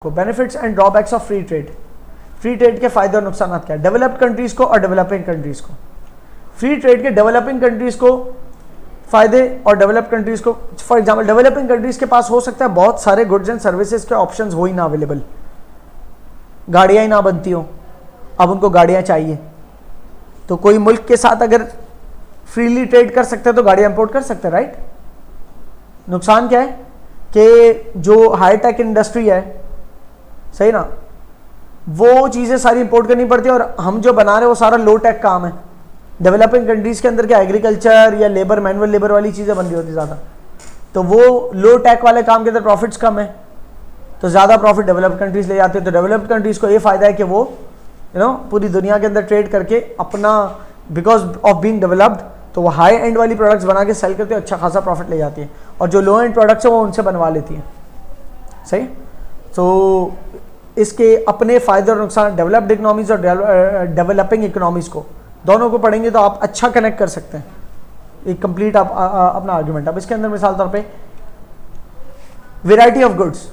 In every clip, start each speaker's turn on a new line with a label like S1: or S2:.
S1: Benefits and drawbacks of free trade. Free trade के फायदे और नुकसान क्या है डेवलप्ड कंट्रीज को और डेवलपिंग कंट्रीज को। फ्री ट्रेड के डेवलपिंग कंट्रीज को फायदे और डेवलप्ड कंट्रीज को, फॉर एग्जांपल डेवलपिंग कंट्रीज के पास हो सकता है बहुत सारे गुड्स एंड सर्विसेज के ऑप्शंस हो ही ना अवेलेबल, गाड़ियां ही ना बनती हो, अब उनको गाड़ियां चाहिए। तो कोई मुल्क के साथ अगर फ्रीली ट्रेड कर सकते हैं तो गाड़ियां इंपोर्ट कर सकते हैं, राइट। नुकसान क्या है कि जो हाई टेक इंडस्ट्री है, सही ना, वो चीज़ें सारी इंपोर्ट करनी पड़ती है और हम जो बना रहे हैं वो सारा लो टेक काम है। डेवलपिंग कंट्रीज के अंदर क्या एग्रीकल्चर या लेबर, मैनुअल लेबर वाली चीज़ें बन रही होती ज़्यादा, तो वो लो टेक वाले काम के अंदर प्रॉफिट्स कम है, तो ज़्यादा प्रॉफिट डेवलप्ड कंट्रीज ले जाते हैं। तो डेवलप्ड कंट्रीज को ये फ़ायदा है कि वो पूरी दुनिया के अंदर ट्रेड करके अपना, बिकॉज ऑफ बीइंग डेवलप्ड, तो वो हाई एंड वाली प्रोडक्ट्स बना के सेल करते हैं, अच्छा खासा प्रॉफिट ले जाती है, और जो लो एंड प्रोडक्ट्स है वो उनसे बनवा लेती है, सही। तो इसके अपने फ़ायदे और नुकसान, डेवलप्ड इकोनॉमीज और डेवलपिंग इकोनॉमीज को दोनों को पढ़ेंगे तो आप अच्छा कनेक्ट कर सकते हैं एक कंप्लीट आप अपना आर्ग्यूमेंट। अब इसके अंदर मिसाल तौर पे वैरायटी ऑफ गुड्स,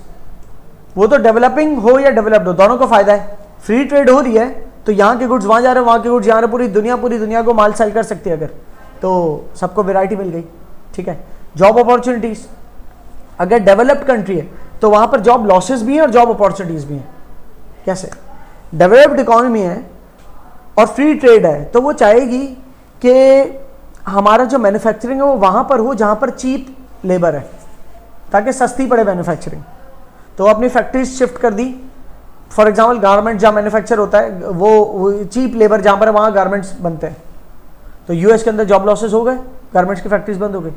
S1: वो तो डेवलपिंग हो या डेवलप्ड हो दोनों को फायदा है। फ्री ट्रेड हो रही है तो यहाँ के गुड्स वहाँ जा रहे हैं, वहाँ के गुड्स यहाँ रहे, पूरी दुनिया को माल सेल कर सकती है अगर, तो सबको वैरायटी मिल गई, ठीक है। जॉब अपॉर्चुनिटीज़, अगर डेवलप्ड कंट्री है तो वहाँ पर जॉब लॉसेस भी हैं और जॉब अपॉर्चुनिटीज़ भी हैं। कैसे? डेवलप्ड इकोनॉमी है और फ्री ट्रेड है तो वो चाहेगी कि हमारा जो मैन्युफैक्चरिंग है वो वहाँ पर हो जहाँ पर चीप लेबर है, ताकि सस्ती पड़े मैन्युफैक्चरिंग। तो अपनी फैक्ट्रीज शिफ्ट कर दी, फॉर एग्जांपल गारमेंट जहाँ मैन्युफैक्चर होता है वो चीप लेबर जहाँ पर है वहाँ गारमेंट्स बनते हैं। तो यूएस के अंदर जॉब लॉसेस हो गए, गारमेंट्स की फैक्ट्रीज बंद हो गई,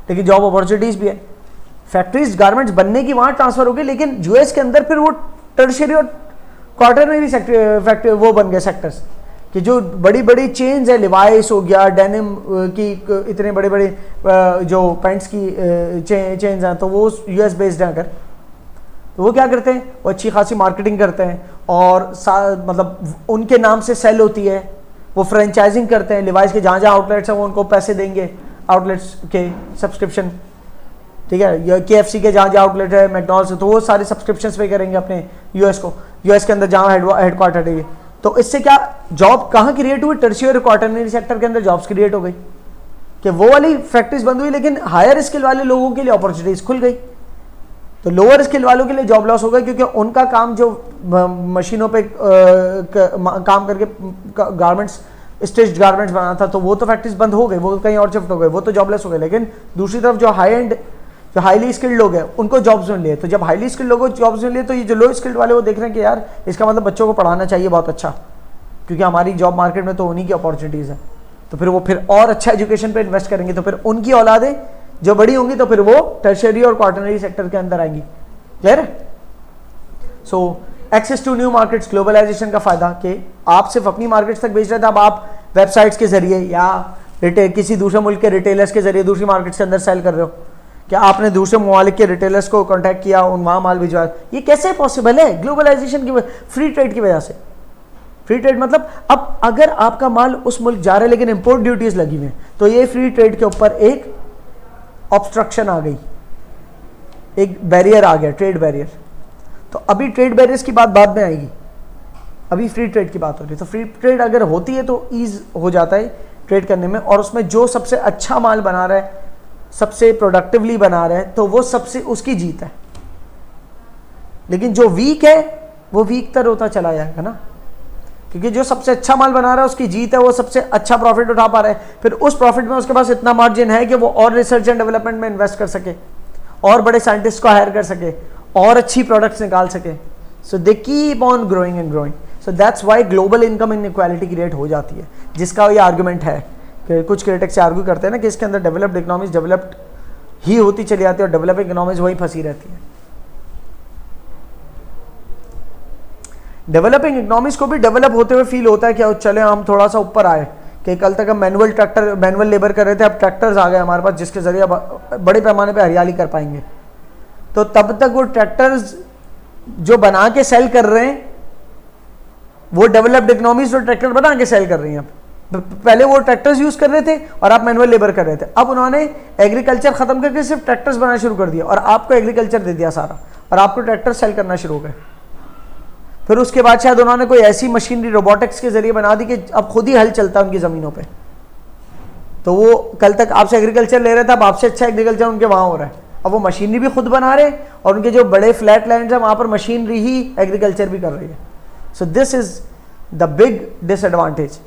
S1: लेकिन जॉब अपॉर्चुनिटीज़ भी है। फैक्ट्रीज गारमेंट्स बनने की वहाँ ट्रांसफ़र हो गई, लेकिन यूएस के अंदर फिर वो टर्शियरी और क्वार्टरनरी फैक्ट्री वो बन गए सेक्टर्स कि जो बड़ी बड़ी चेन्स है, लिवाइस हो गया, डेनिम की इतने बड़े बड़े जो पैंट्स की चेन्स हैं, तो वो यूएस बेस्ड हैं। अगर तो वो क्या करते हैं, वो अच्छी खासी मार्केटिंग करते हैं और मतलब उनके नाम से सेल होती है, वो फ्रेंचाइजिंग करते हैं। लिवाइस के जहाँ जहाँ आउटलेट्स हैं वो उनको पैसे देंगे, आउटलेट्स के सब्सक्रिप्शन, ठीक है। या KFC के जहाँ जहाँ आउटलेट है, मैकडॉनल्ड्स, तो वो सारे सब्सक्रिप्शन पे करेंगे अपने यूएस को, यूएस के अंदर जहाँ हेडक्वार्टर है। तो इससे क्या जॉब कहाँ क्रिएट हुई, टर्शियरी और क्वार्टरनरी सेक्टर के अंदर जॉब्स क्रिएट हो गई कि वो वाली फैक्ट्रीज बंद हुई, लेकिन हायर स्किल वाले लोगों के लिए अपॉर्चुनिटीज खुल गई। तो लोअर स्किल वालों के लिए जॉब लॉस हो गया क्योंकि उनका काम जो मशीनों पे काम करके गारमेंट्स, स्टिच्ड गारमेंट्स बनाना था, तो वो तो फैक्ट्रीज बंद हो गई, वो कहीं और शिफ्ट हो गए, वो तो जॉबलेस हो गए। लेकिन दूसरी तरफ जो हाई एंड, जो हाईली स्किल्ड लोग हैं उनको जॉब्स मिल लिए। तो जब हाईली स्किल्ड लोगों को जॉब्स मिल लिए तो ये जो लो स्किल्ड वाले वो देख रहे हैं कि यार इसका मतलब बच्चों को पढ़ाना चाहिए बहुत अच्छा, क्योंकि हमारी जॉब मार्केट में तो उन्हीं की अपॉर्चुनिटीज़ है। तो फिर वो फिर और अच्छा एजुकेशन पे इन्वेस्ट करेंगे, तो फिर उनकी औलादें जो बड़ी होंगी तो फिर वो टर्शियरी और क्वार्टरनरी सेक्टर के अंदर आएंगी। क्लियर है? So access to new markets, globalisation का फायदा कि आप सिर्फ अपनी मार्केट्स तक बेच रहे थे, अब आप वेबसाइट्स के जरिए या किसी दूसरे मुल्क के रिटेलर्स के जरिए दूसरी मार्केट्स के अंदर सेल कर रहे हो। क्या आपने दूसरे ममालिक के रिटेलर्स को कांटेक्ट किया, उन वहाँ माल भिजवाया? ये कैसे पॉसिबल है? ग्लोबलाइजेशन की, फ्री ट्रेड की वजह से। फ्री ट्रेड मतलब अब अगर आपका माल उस मुल्क जा रहा है लेकिन इंपोर्ट ड्यूटीज लगी हुई हैं, तो ये फ्री ट्रेड के ऊपर एक ऑब्स्ट्रक्शन आ गई, एक बैरियर आ गया, ट्रेड बैरियर। तो अभी ट्रेड बैरियर्स की बात बाद में आएगी, अभी फ्री ट्रेड की बात हो रही है। तो फ्री ट्रेड अगर होती है तो ईज हो जाता है ट्रेड करने में, और उसमें जो सबसे अच्छा माल बना रहा है, सबसे प्रोडक्टिवली बना रहा है, तो वो सबसे उसकी जीत है। लेकिन जो वीक है वो वीक तर होता चला जाएगा ना, क्योंकि जो सबसे अच्छा माल बना रहा है उसकी जीत है, वो सबसे अच्छा प्रॉफिट उठा पा रहा है। फिर उस प्रॉफिट में उसके पास इतना मार्जिन है कि वो और रिसर्च एंड डेवलपमेंट में इन्वेस्ट कर सके, और बड़े साइंटिस्ट को हायर कर सके, और अच्छी प्रोडक्ट्स निकाल सके। So they keep on growing and growing. So that's why global income inequality create हो जाती है, जिसका ये आर्गुमेंट है कि कुछ क्रिटिक्स आर्ग्यू करते हैं ना कि इसके अंदर डेवलप्ड इकोनॉमीज डेवलप्ड ही होती चली जाती है और डेवलपिंग इकोनॉमीज वही फंसी रहती है। डेवलपिंग इकोनॉमीज को भी डेवलप होते हुए फील होता है कि चले हम थोड़ा सा ऊपर आए, कि कल तक हम मैनुअल लेबर कर रहे थे, अब ट्रैक्टर्स आ गए हमारे पास जिसके जरिए बड़े पैमाने पे हरियाली कर पाएंगे। तो तब तक वो ट्रैक्टर्स जो बना के सेल कर रहे हैं, वो डेवलप्ड इकोनॉमीज जो ट्रैक्टर बना के सेल कर रही हैं। पहले वो ट्रैक्टर्स यूज कर रहे थे और आप मैनुअल लेबर कर रहे थे, अब उन्होंने एग्रीकल्चर खत्म करके सिर्फ ट्रैक्टर्स बनाना शुरू कर दिया और आपको एग्रीकल्चर दे दिया सारा, और आपको ट्रैक्टर सेल करना शुरू हो गए। फिर उसके बाद शायद उन्होंने कोई ऐसी मशीनरी रोबोटिक्स के जरिए बना दी कि अब खुद ही हल चलता है उनकी ज़मीनों पे। तो वो कल तक आपसे एग्रीकल्चर ले रहे थे, अब आपसे अच्छा एग्रीकल्चर उनके वहाँ हो रहा है। अब वो मशीनरी भी खुद बना रहे हैं और उनके जो बड़े फ्लैट लैंड है वहाँ पर मशीनरी ही एग्रीकल्चर भी कर रही है। So this is the big disadvantage.